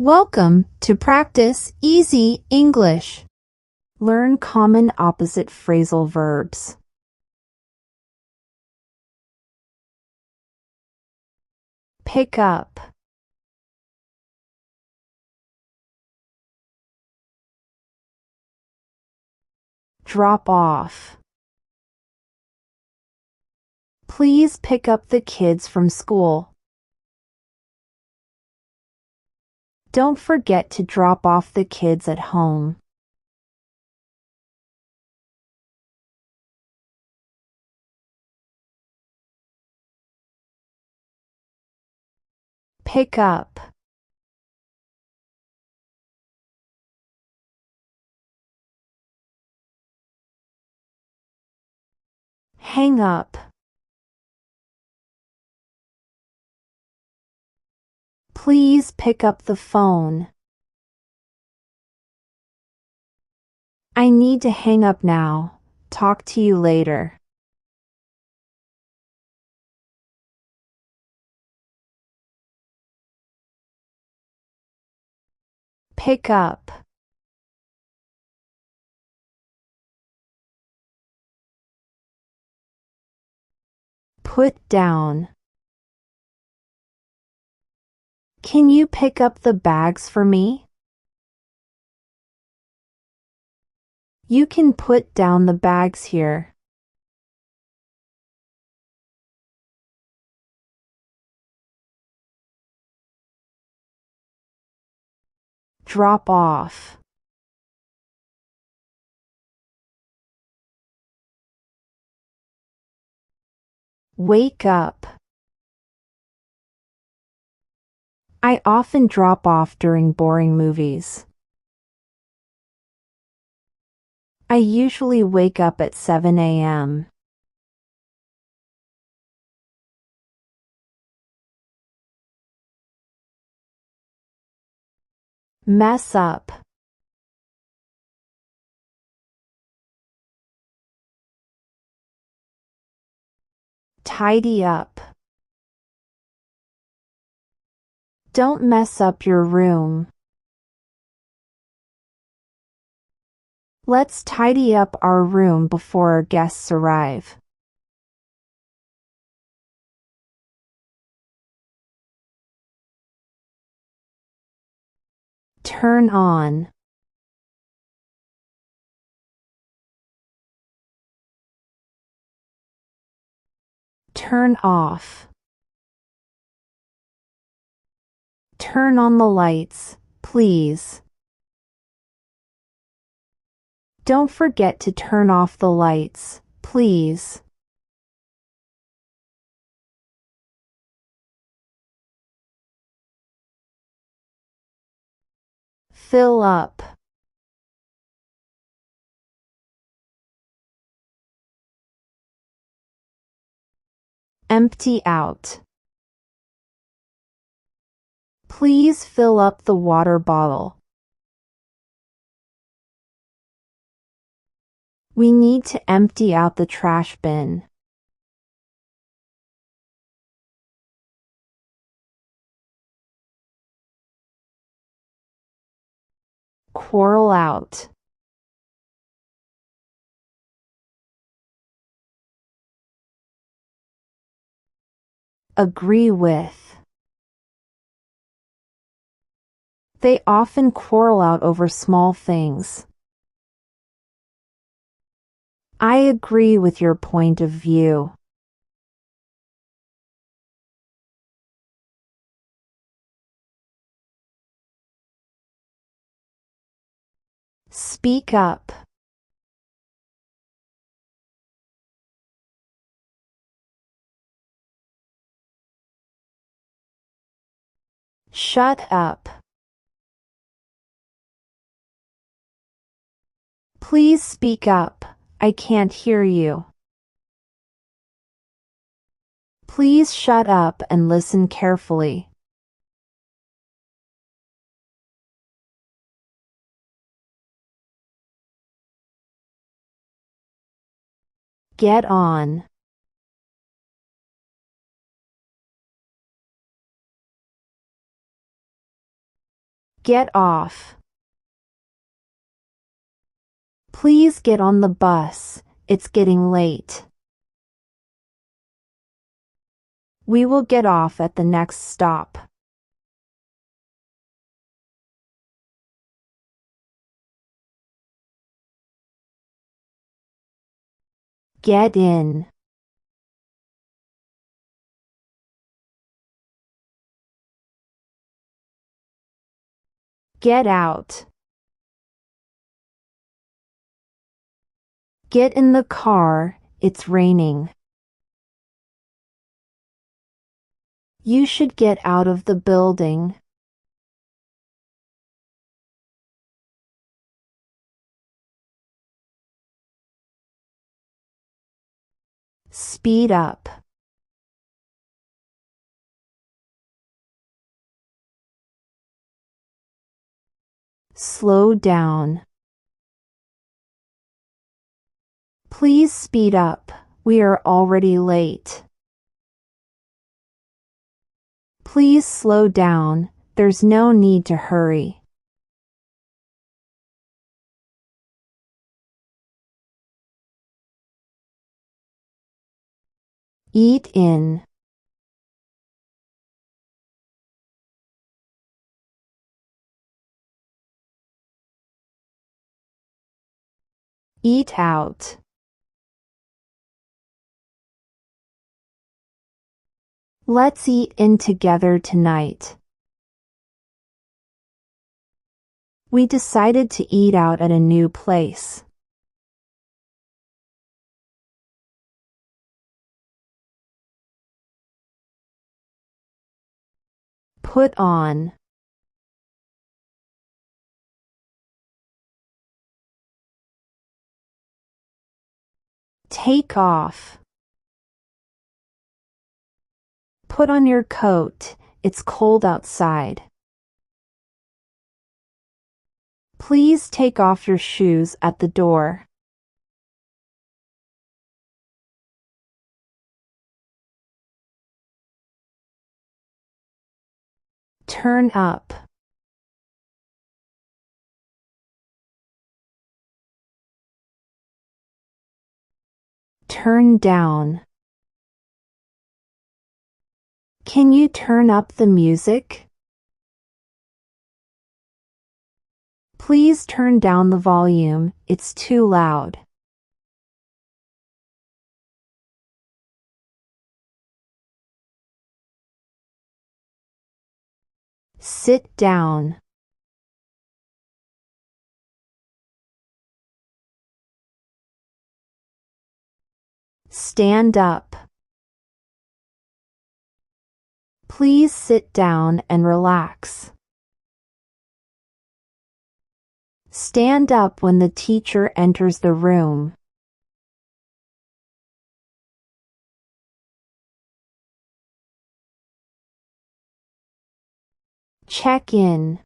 Welcome to Practice Easy English. Learn common opposite phrasal verbs. Pick up. Drop off. Please pick up the kids from school. Don't forget to drop off the kids at home. Pick up. Hang up. Please pick up the phone. I need to hang up now. Talk to you later. Pick up. Put down. Can you pick up the bags for me? You can put down the bags here. Drop off. Wake up. I often drop off during boring movies. I usually wake up at 7 a.m. Mess up. Tidy up. Don't mess up your room. Let's tidy up our room before our guests arrive. Turn on. Turn off. Turn on the lights, please. Don't forget to turn off the lights, please. Fill up. Empty out. Please fill up the water bottle. We need to empty out the trash bin. Quarrel out. Agree with. They often quarrel out over small things. I agree with your point of view. Speak up. Shut up. Please speak up. I can't hear you. Please shut up and listen carefully. Get on. Get off. Please get on the bus. It's getting late. We will get off at the next stop. Get in. Get out. Get in the car, it's raining. You should get out of the building. Speed up. Slow down. Please speed up. We are already late. Please slow down. There's no need to hurry. Eat in. Eat out. Let's eat in together tonight. We decided to eat out at a new place. Put on. Take off. Put on your coat. It's cold outside. Please take off your shoes at the door. Turn up. Turn down. Can you turn up the music? Please turn down the volume, it's too loud. Sit down. Stand up. Please sit down and relax. Stand up when the teacher enters the room. Check in.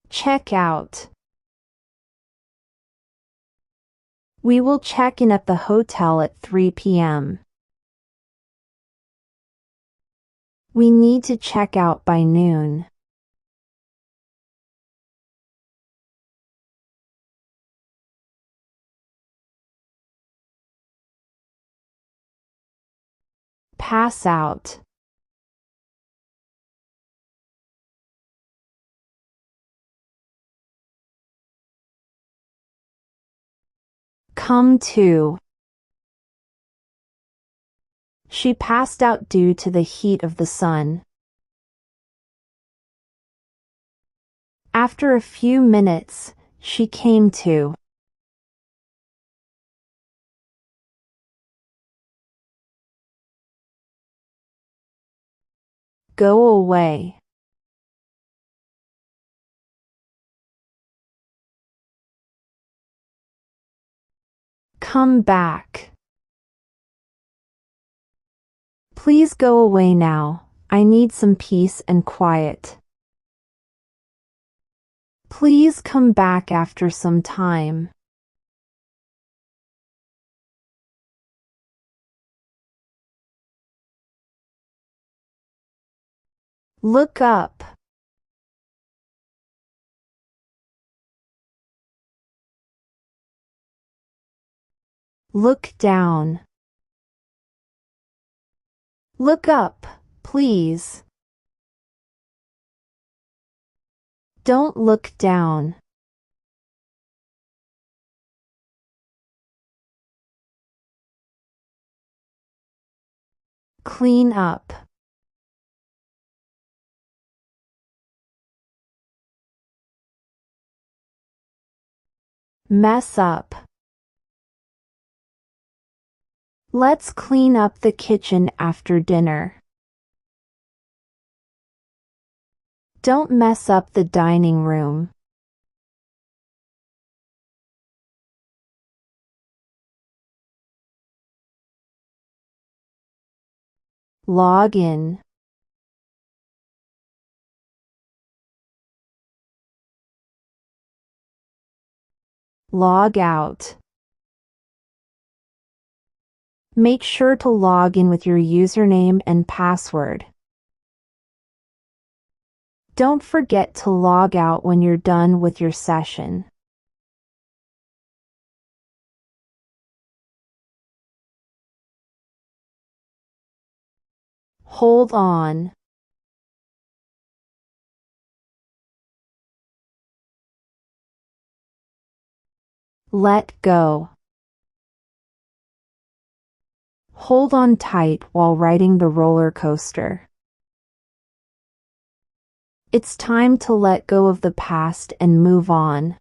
Check out. We will check in at the hotel at 3 p.m. We need to check out by noon. Pass out. Come to. She passed out due to the heat of the sun. After a few minutes, she came to. Go away. Come back. Please go away now. I need some peace and quiet. Please come back after some time. Look up. Look down. Look up, please. Don't look down. Clean up. Mess up. Let's clean up the kitchen after dinner. Don't mess up the dining room. Log in. Log out. Make sure to log in with your username and password. Don't forget to log out when you're done with your session. Hold on. Let go. Hold on tight while riding the roller coaster. It's time to let go of the past and move on.